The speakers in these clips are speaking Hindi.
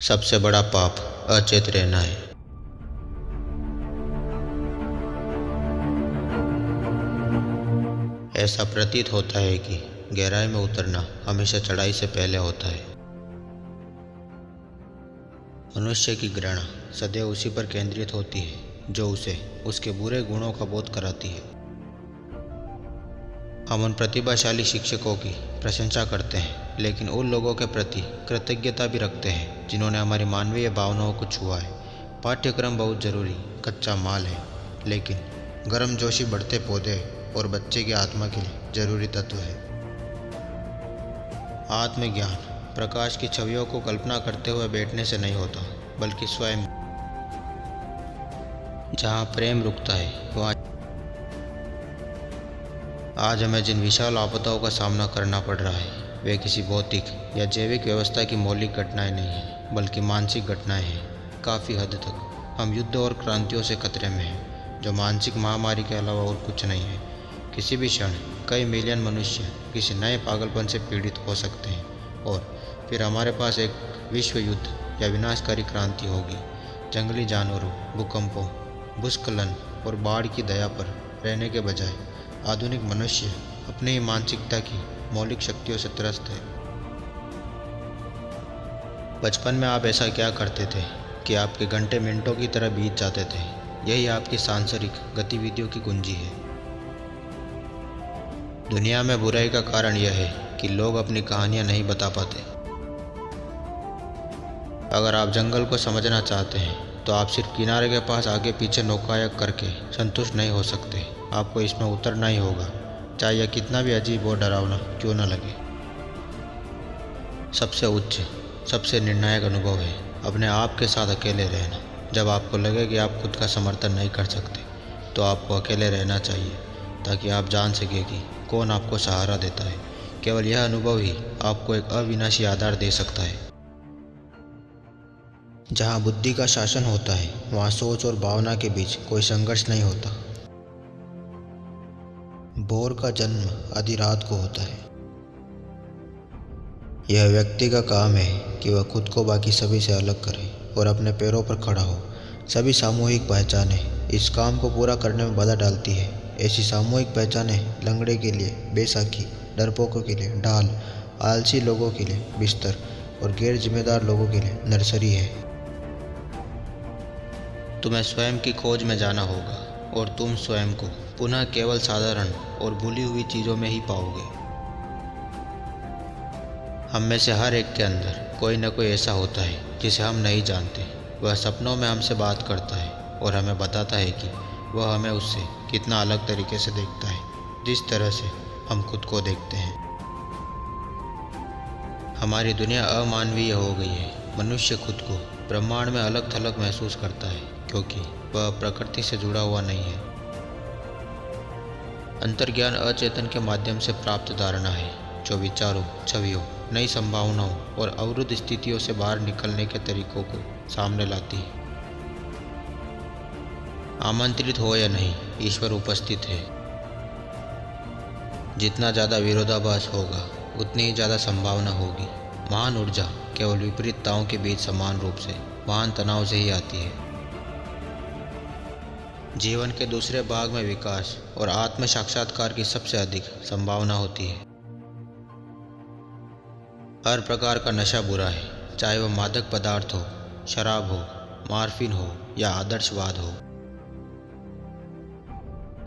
सबसे बड़ा पाप अचेत रहना है। ऐसा प्रतीत होता है कि गहराई में उतरना हमेशा चढ़ाई से पहले होता है। मनुष्य की घृणा सदैव उसी पर केंद्रित होती है जो उसे उसके बुरे गुणों का बोध कराती है। हम उन प्रतिभाशाली शिक्षकों की प्रशंसा करते हैं, लेकिन उन लोगों के प्रति कृतज्ञता भी रखते हैं जिन्होंने हमारी मानवीय भावनाओं को छुआ है। पाठ्यक्रम बहुत ज़रूरी कच्चा माल है, लेकिन गर्मजोशी बढ़ते पौधे और बच्चे की आत्मा के लिए जरूरी तत्व है। आत्मज्ञान प्रकाश की छवियों को कल्पना करते हुए बैठने से नहीं होता, बल्कि स्वयं। जहाँ प्रेम रुकता है वहाँ आज हमें जिन विशाल आपदाओं का सामना करना पड़ रहा है वे किसी भौतिक या जैविक व्यवस्था की मौलिक घटनाएं नहीं हैं, बल्कि मानसिक घटनाएं हैं। काफ़ी हद तक हम युद्ध और क्रांतियों से खतरे में हैं, जो मानसिक महामारी के अलावा और कुछ नहीं है। किसी भी क्षण कई मिलियन मनुष्य किसी नए पागलपन से पीड़ित हो सकते हैं, और फिर हमारे पास एक विश्व युद्ध या विनाशकारी क्रांति होगी। जंगली जानवरों, भूकंपों, भूस्खलन और बाढ़ की दया पर रहने के बजाय आधुनिक मनुष्य अपनी ही मानसिकता की मौलिक शक्तियों से त्रस्त है। बचपन में आप ऐसा क्या करते थे कि आपके घंटे मिनटों की तरह बीत जाते थे? यही आपकी सांसारिक गतिविधियों की कुंजी है। दुनिया में बुराई का कारण यह है कि लोग अपनी कहानियां नहीं बता पाते। अगर आप जंगल को समझना चाहते हैं तो आप सिर्फ किनारे के पास आगे पीछे नौकायन करके संतुष्ट नहीं हो सकते। आपको इसमें उतरना ही होगा, चाहे यह कितना भी अजीब और डरावना क्यों न लगे। सबसे उच्च, सबसे निर्णायक अनुभव है अपने आप के साथ अकेले रहना। जब आपको लगे कि आप खुद का समर्थन नहीं कर सकते, तो आपको अकेले रहना चाहिए, ताकि आप जान सके कि कौन आपको सहारा देता है। केवल यह अनुभव ही आपको एक अविनाशी आधार दे सकता है। जहाँ बुद्धि का शासन होता है, वहाँ सोच और भावना के बीच कोई संघर्ष नहीं होता। बोर का जन्म आधी रात को होता है। यह व्यक्ति का काम है कि वह खुद को बाकी सभी से अलग करे और अपने पैरों पर खड़ा हो। सभी सामूहिक पहचानें इस काम को पूरा करने में बाधा डालती है। ऐसी सामूहिक पहचानें लंगड़े के लिए बैसाखी, डरपोकों के लिए ढाल, आलसी लोगों के लिए बिस्तर और गैर जिम्मेदार लोगों के लिए नर्सरी है। तुम्हें स्वयं की खोज में जाना होगा, और तुम स्वयं को पुनः केवल साधारण और भूली हुई चीज़ों में ही पाओगे। हम में से हर एक के अंदर कोई न कोई ऐसा होता है जिसे हम नहीं जानते। वह सपनों में हमसे बात करता है और हमें बताता है कि वह हमें उससे कितना अलग तरीके से देखता है, जिस तरह से हम खुद को देखते हैं। हमारी दुनिया अमानवीय हो गई है। मनुष्य खुद को ब्रह्मांड में अलग थलग महसूस करता है, क्योंकि वह प्रकृति से जुड़ा हुआ नहीं है। अंतर्ज्ञान अचेतन के माध्यम से प्राप्त धारणा है, जो विचारों, छवियों, नई संभावनाओं और अवरुद्ध स्थितियों से बाहर निकलने के तरीकों को सामने लाती है। आमंत्रित हो या नहीं, ईश्वर उपस्थित है। जितना ज़्यादा विरोधाभास होगा, उतनी ही ज़्यादा संभावना होगी। महान ऊर्जा केवल विपरीतताओं के बीच समान रूप से महान तनाव से ही आती है। जीवन के दूसरे भाग में विकास और आत्म साक्षात्कार की सबसे अधिक संभावना होती है। हर प्रकार का नशा बुरा है, चाहे वह मादक पदार्थ हो, शराब हो, मॉर्फिन हो या आदर्शवाद हो।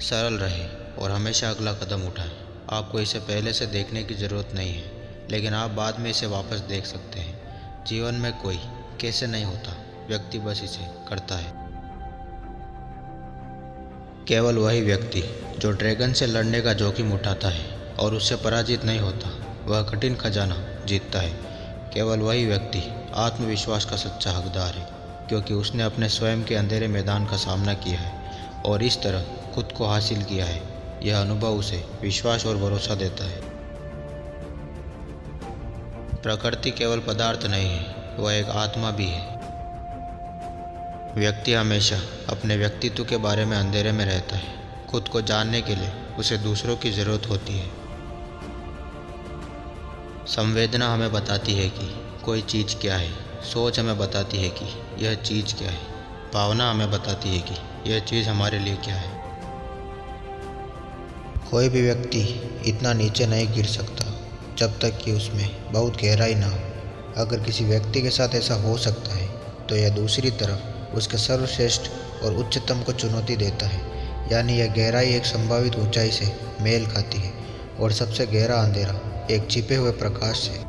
सरल रहे और हमेशा अगला कदम उठाएं। आपको इसे पहले से देखने की ज़रूरत नहीं है, लेकिन आप बाद में इसे वापस देख सकते हैं। जीवन में कोई कैसे नहीं होता, व्यक्ति बस इसे करता है। केवल वही व्यक्ति जो ड्रैगन से लड़ने का जोखिम उठाता है और उससे पराजित नहीं होता, वह कठिन खजाना जीतता है। केवल वही व्यक्ति आत्मविश्वास का सच्चा हकदार है, क्योंकि उसने अपने स्वयं के अंधेरे मैदान का सामना किया है और इस तरह खुद को हासिल किया है। यह अनुभव उसे विश्वास और भरोसा देता है। प्रकृति केवल पदार्थ नहीं है, वह एक आत्मा भी है। व्यक्ति हमेशा अपने व्यक्तित्व के बारे में अंधेरे में रहता है। खुद को जानने के लिए उसे दूसरों की ज़रूरत होती है। संवेदना हमें बताती है कि कोई चीज़ क्या है, सोच हमें बताती है कि यह चीज़ क्या है। भावना हमें बताती है कि यह चीज़ हमारे लिए क्या है। कोई भी व्यक्ति इतना नीचे नहीं गिर सकता जब तक कि उसमें बहुत गहराई ना हो। अगर किसी व्यक्ति के साथ ऐसा हो सकता है तो यह दूसरी तरफ उसके सर्वश्रेष्ठ और उच्चतम को चुनौती देता है। यानी यह गहराई एक संभावित ऊंचाई से मेल खाती है और सबसे गहरा अंधेरा एक छिपे हुए प्रकाश से।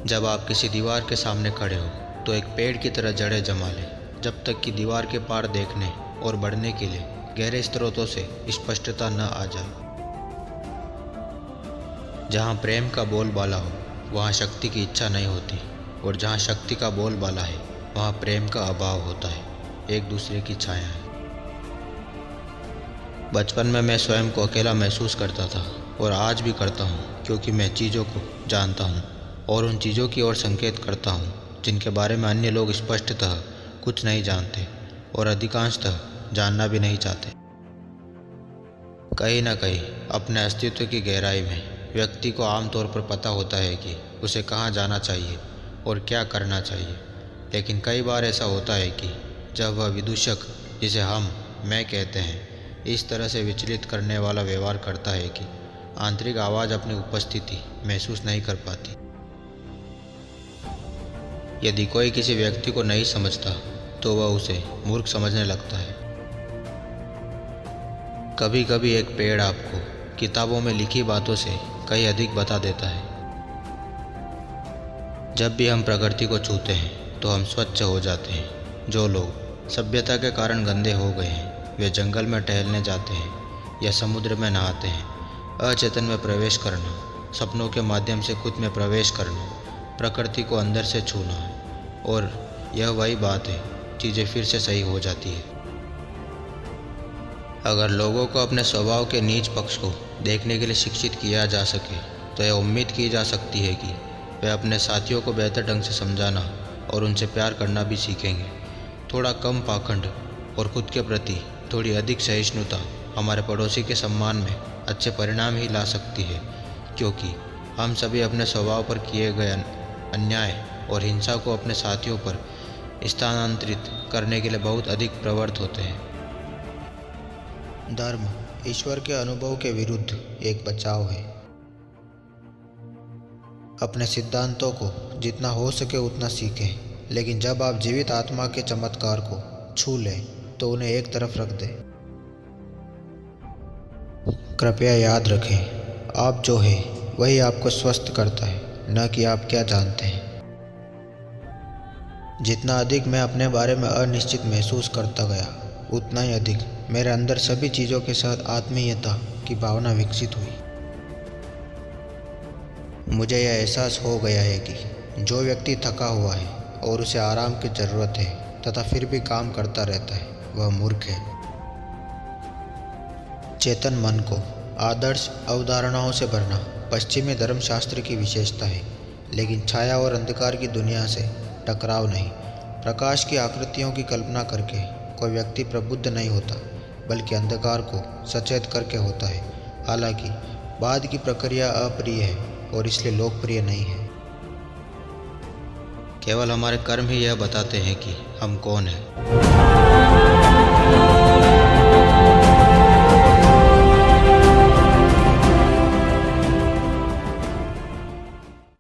जब आप किसी दीवार के सामने खड़े हो तो एक पेड़ की तरह जड़ें जमा लें जब तक कि दीवार के पार देखने और बढ़ने के लिए गहरे स्रोतों से स्पष्टता न आ जाए। जहाँ प्रेम का बोलबाला हो वहाँ शक्ति की इच्छा नहीं होती, और जहाँ शक्ति का बोलबाला है वहाँ प्रेम का अभाव होता है, एक दूसरे की छाया है। बचपन में मैं स्वयं को अकेला महसूस करता था और आज भी करता हूँ, क्योंकि मैं चीज़ों को जानता हूँ और उन चीज़ों की ओर संकेत करता हूँ जिनके बारे में अन्य लोग स्पष्टतः कुछ नहीं जानते और अधिकांशतः जानना भी नहीं चाहते। कहीं ना कहीं अपने अस्तित्व की गहराई में व्यक्ति को आमतौर पर पता होता है कि उसे कहाँ जाना चाहिए और क्या करना चाहिए, लेकिन कई बार ऐसा होता है कि जब वह विदूषक, जिसे मैं कहते हैं, इस तरह से विचलित करने वाला व्यवहार करता है कि आंतरिक आवाज़ अपनी उपस्थिति महसूस नहीं कर पाती। यदि कोई किसी व्यक्ति को नहीं समझता तो वह उसे मूर्ख समझने लगता है। कभी कभी एक पेड़ आपको किताबों में लिखी बातों से कहीं अधिक बता देता है। जब भी हम प्रकृति को छूते हैं तो हम स्वच्छ हो जाते हैं। जो लोग सभ्यता के कारण गंदे हो गए हैं वे जंगल में टहलने जाते हैं या समुद्र में नहाते हैं। अचेतन में प्रवेश करना, सपनों के माध्यम से खुद में प्रवेश करना, प्रकृति को अंदर से छूना है, और यह वही बात है, चीज़ें फिर से सही हो जाती है। अगर लोगों को अपने स्वभाव के नीच पक्ष को देखने के लिए शिक्षित किया जा सके तो यह उम्मीद की जा सकती है कि वे अपने साथियों को बेहतर ढंग से समझाना और उनसे प्यार करना भी सीखेंगे। थोड़ा कम पाखंड और खुद के प्रति थोड़ी अधिक सहिष्णुता हमारे पड़ोसी के सम्मान में अच्छे परिणाम ही ला सकती है, क्योंकि हम सभी अपने स्वभाव पर किए गए अन्याय और हिंसा को अपने साथियों पर स्थानांतरित करने के लिए बहुत अधिक प्रवृत्त होते हैं। धर्म ईश्वर के अनुभव के विरुद्ध एक बचाव है। अपने सिद्धांतों को जितना हो सके उतना सीखें, लेकिन जब आप जीवित आत्मा के चमत्कार को छू लें तो उन्हें एक तरफ रख दें। कृपया याद रखें, आप जो है वही आपको स्वस्थ करता है, न कि आप क्या जानते हैं। जितना अधिक मैं अपने बारे में अनिश्चित महसूस करता गया उतना ही अधिक मेरे अंदर सभी चीज़ों के साथ आत्मीयता की भावना विकसित हुई। मुझे यह एहसास हो गया है कि जो व्यक्ति थका हुआ है और उसे आराम की ज़रूरत है तथा फिर भी काम करता रहता है वह मूर्ख है। चेतन मन को आदर्श अवधारणाओं से भरना पश्चिमी धर्मशास्त्र की विशेषता है, लेकिन छाया और अंधकार की दुनिया से टकराव नहीं। प्रकाश की आकृतियों की कल्पना करके कोई व्यक्ति प्रबुद्ध नहीं होता, बल्कि अंधकार को सचेत करके होता है। हालांकि बाद की प्रक्रिया अप्रिय है और इसलिए लोकप्रिय नहीं है। केवल हमारे कर्म ही यह बताते हैं कि हम कौन हैं।